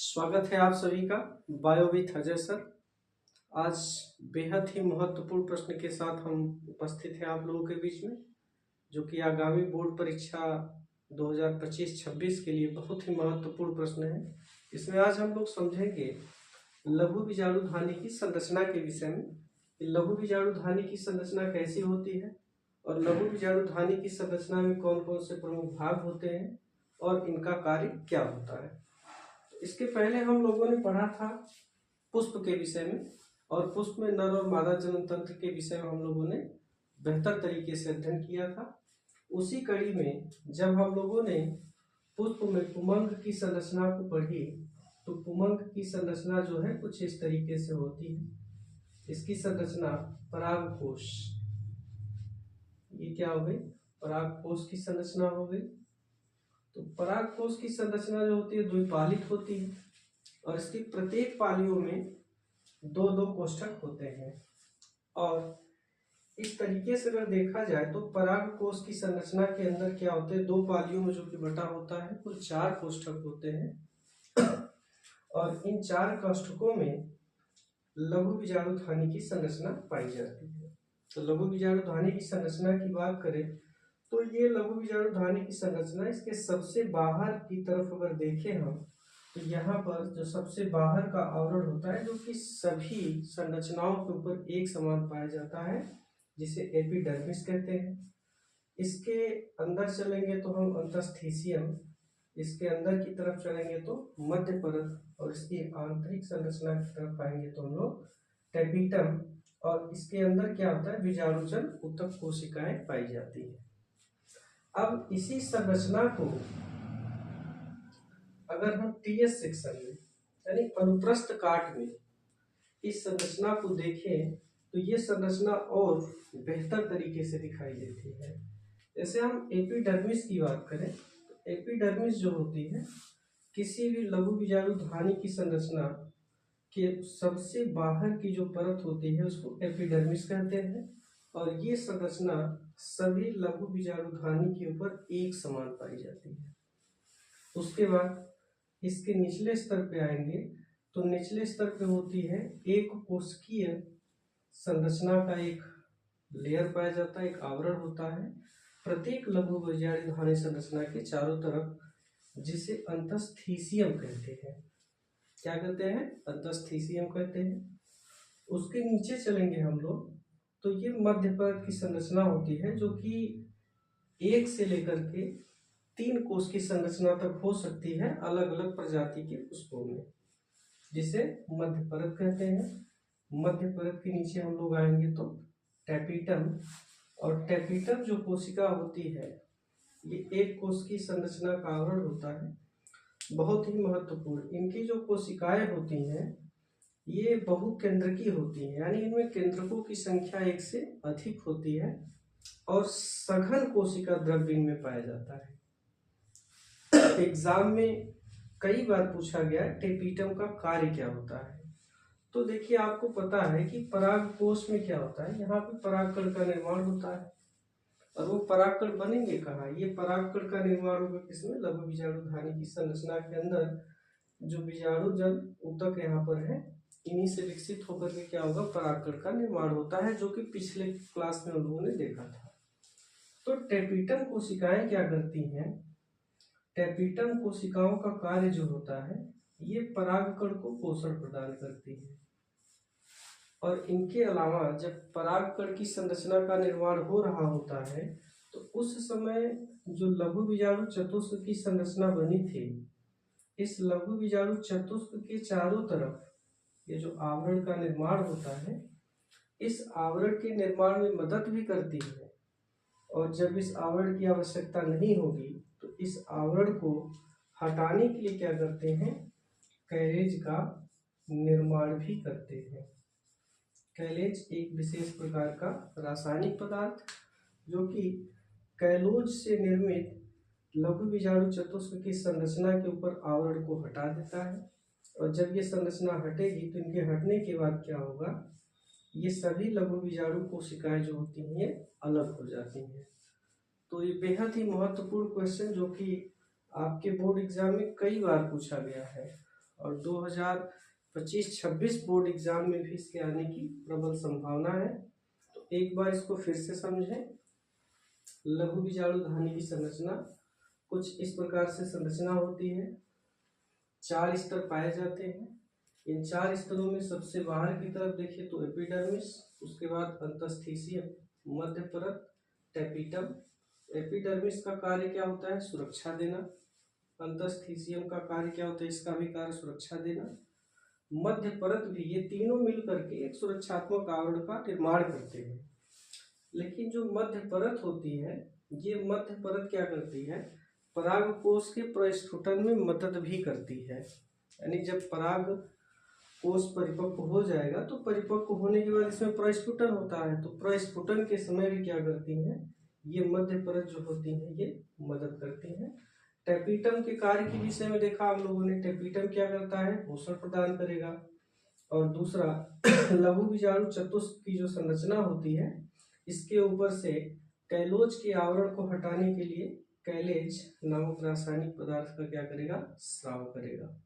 स्वागत है आप सभी का बायो विथ अजय सर। आज बेहद ही महत्वपूर्ण प्रश्न के साथ हम उपस्थित हैं आप लोगों के बीच में, जो कि आगामी बोर्ड परीक्षा 2025-26 के लिए बहुत ही महत्वपूर्ण प्रश्न है। इसमें आज हम लोग समझेंगे लघु बीजाणु ध्वनि की संरचना के विषय में। लघु बीजाणु ध्वनि की संरचना कैसी होती है और लघु बीजाणु ध्वनि की संरचना में कौन कौन से प्रमुख भाग होते हैं और इनका कार्य क्या होता है। इसके पहले हम लोगों ने पढ़ा था पुष्प के विषय में, और पुष्प में नर और मादा जनन तंत्र के विषय में हम लोगों ने बेहतर तरीके से अध्ययन किया था। उसी कड़ी में जब हम लोगों ने पुष्प में पुमंग की संरचना को पढ़ी, तो पुमंग की संरचना जो है कुछ इस तरीके से होती है। इसकी संरचना परागकोश, ये क्या हो गई, परागकोश की संरचना हो गई। तो परागकोश की संरचना जो होती है द्विपालिक होती है, और इसकी प्रत्येक पालियों में दो दो कोष्ठक होते हैं। और इस तरीके से अगर देखा जाए तो परागकोश की संरचना के अंदर क्या होते हैं, दो पालियों में जो कि बटा होता है कुल 4 कोष्ठक होते हैं। और इन 4 कोष्ठकों में लघु बीजाणु ध्वनि की संरचना पाई जाती है। तो लघु बीजाणु ध्वनि की संरचना की बात करें तो ये लघु बीजाणु ध्वनि की संरचना, इसके सबसे बाहर की तरफ अगर देखें हम, तो यहाँ पर जो सबसे बाहर का आवरण होता है जो कि सभी संरचनाओं के ऊपर एक समान पाया जाता है, जिसे एपिडर्मिस कहते हैं। इसके अंदर चलेंगे तो हम अंतस्थीसियम, इसके अंदर की तरफ चलेंगे तो मध्य परत, और इसकी आंतरिक संरचना की तरफ आएंगे तो हम लोग टेपिटम, और इसके अंदर क्या होता है बीजाणुजन ऊतक कोशिकाएं पाई जाती है। अब इसी संरचना को अगर हम टीएस सेक्शन में यानी अनुप्रस्थ काट में इस संरचना को देखें तो ये संरचना और बेहतर तरीके से दिखाई देती है। जैसे हम एपिडर्मिस की बात करें तो एपिडर्मिस जो होती है किसी भी लघु बीजाणु ध्वनि की संरचना के सबसे बाहर की जो परत होती है उसको एपिडर्मिस कहते हैं, और ये संरचना सभी लघु बीजाणु ध्वनि के ऊपर एक समान पाई जाती है। उसके बाद इसके निचले स्तर पे आएंगे तो निचले स्तर पे होती है एक कोशिकीय संरचना का एक लेयर पाया जाता है, एक आवरण होता है प्रत्येक लघु बीजाणु ध्वनि संरचना के चारों तरफ, जिसे अंतस्थीसियम कहते हैं। क्या कहते हैं, अंतस्थीसियम कहते हैं। उसके नीचे चलेंगे हम लोग तो ये मध्य परत की संरचना होती है जो कि 1 से लेकर के 3 कोश की संरचना तक हो सकती है अलग अलग प्रजाति के पुष्पों में, जिसे मध्य परत कहते हैं। मध्य परत के नीचे हम लोग आएंगे तो टेपिटम, और टेपिटम जो कोशिका होती है ये एक कोश की संरचना का आवरण होता है, बहुत ही महत्वपूर्ण। इनकी जो कोशिकाएं होती हैं ये बहुकेंद्रकी होती है, यानी इनमें केंद्रकों की संख्या 1 से अधिक होती है, और सघन कोशिका द्रव्य इनमें पाया जाता है। एग्जाम में कई बार पूछा गया टेपिटम का कार्य क्या होता है। तो देखिए आपको पता है कि परागकोश में क्या होता है, यहाँ पे परागकण का निर्माण होता है, और वो परागकण बनेंगे कहाँ, ये परागकण का निर्माण होगा किसमें, लघु बीजाणु ध्वनि की संरचना के अंदर। जो बीजाणु जन ऊतक यहाँ पर है इन्हीं से विकसित होकर के क्या होगा, परागकण का निर्माण होता है, जो कि पिछले क्लास में हम लोगों ने देखा था। तो टेपिटम कोशिकाएं क्या करती हैं, टेपिटम कोशिकाओं का कार्य जो होता है ये परागकण को पोषण प्रदान करती है। और इनके अलावा जब परागकण की संरचना का निर्माण हो रहा होता है तो उस समय जो लघु बीजाणु चतुस्क की संरचना बनी थी, इस लघु बीजाणु चतुस्क के चारों तरफ ये जो आवरण का निर्माण होता है, इस आवरण के निर्माण में मदद भी करती है। और जब इस आवरण की आवश्यकता नहीं होगी तो इस आवरण को हटाने के लिए क्या करते हैं, कैलेज का निर्माण भी करते हैं। कैलेज एक विशेष प्रकार का रासायनिक पदार्थ जो कि कैलोज से निर्मित लघु बीजाणु चतुस्क की संरचना के ऊपर आवरण को हटा देता है, और जब ये संरचना हटेगी तो इनके हटने के बाद क्या होगा, ये सभी लघु बीजाणु कोशिकाएं जो होती हैं अलग हो जाती हैं। तो ये बेहद ही महत्वपूर्ण क्वेश्चन जो कि आपके बोर्ड एग्जाम में कई बार पूछा गया है, और 2025-26 बोर्ड एग्जाम में भी इसके आने की प्रबल संभावना है। तो एक बार इसको फिर से समझें। लघु बीजाणु धानी की संरचना कुछ इस प्रकार से संरचना होती है। 4 स्तर पाए जाते हैं। इन 4 स्तरों में सबसे बाहर की तरफ देखिए तो एपिडर्मिस, उसके बाद अंतस्थीसियम, मध्य परत, टेपिटम। एपिडर्मिस का कार्य क्या होता है? सुरक्षा देना। अंतस्थीसियम का कार्य क्या होता है? इसका भी कार्य सुरक्षा देना। मध्य परत भी, ये तीनों मिलकर के एक सुरक्षात्मक आवरण का निर्माण करते हैं। लेकिन जो मध्य परत होती है, ये मध्य परत क्या करती है? परागकोश के प्रस्फुटन में मदद भी करती है। यानी जब पराग कोश परिपक्व हो जाएगा तो परिपक्व होने के बाद इसमें प्रस्फुटन होता है, तो प्रस्फुटन के समय भी क्या करती हैं? ये मध्य परत जो होती है ये मदद करती हैं। टेपिटम के कार्य के विषय में देखा हम लोगों ने। टेपिटम क्या करता है? पोषण प्रदान करेगा। और दूसरा लघु बीजाणु चतुष्क की जो संरचना होती है, इसके ऊपर से कैलोज के आवरण को हटाने के लिए कैलेज नामक रासायनिक पदार्थ का क्या करेगा? स्राव करेगा।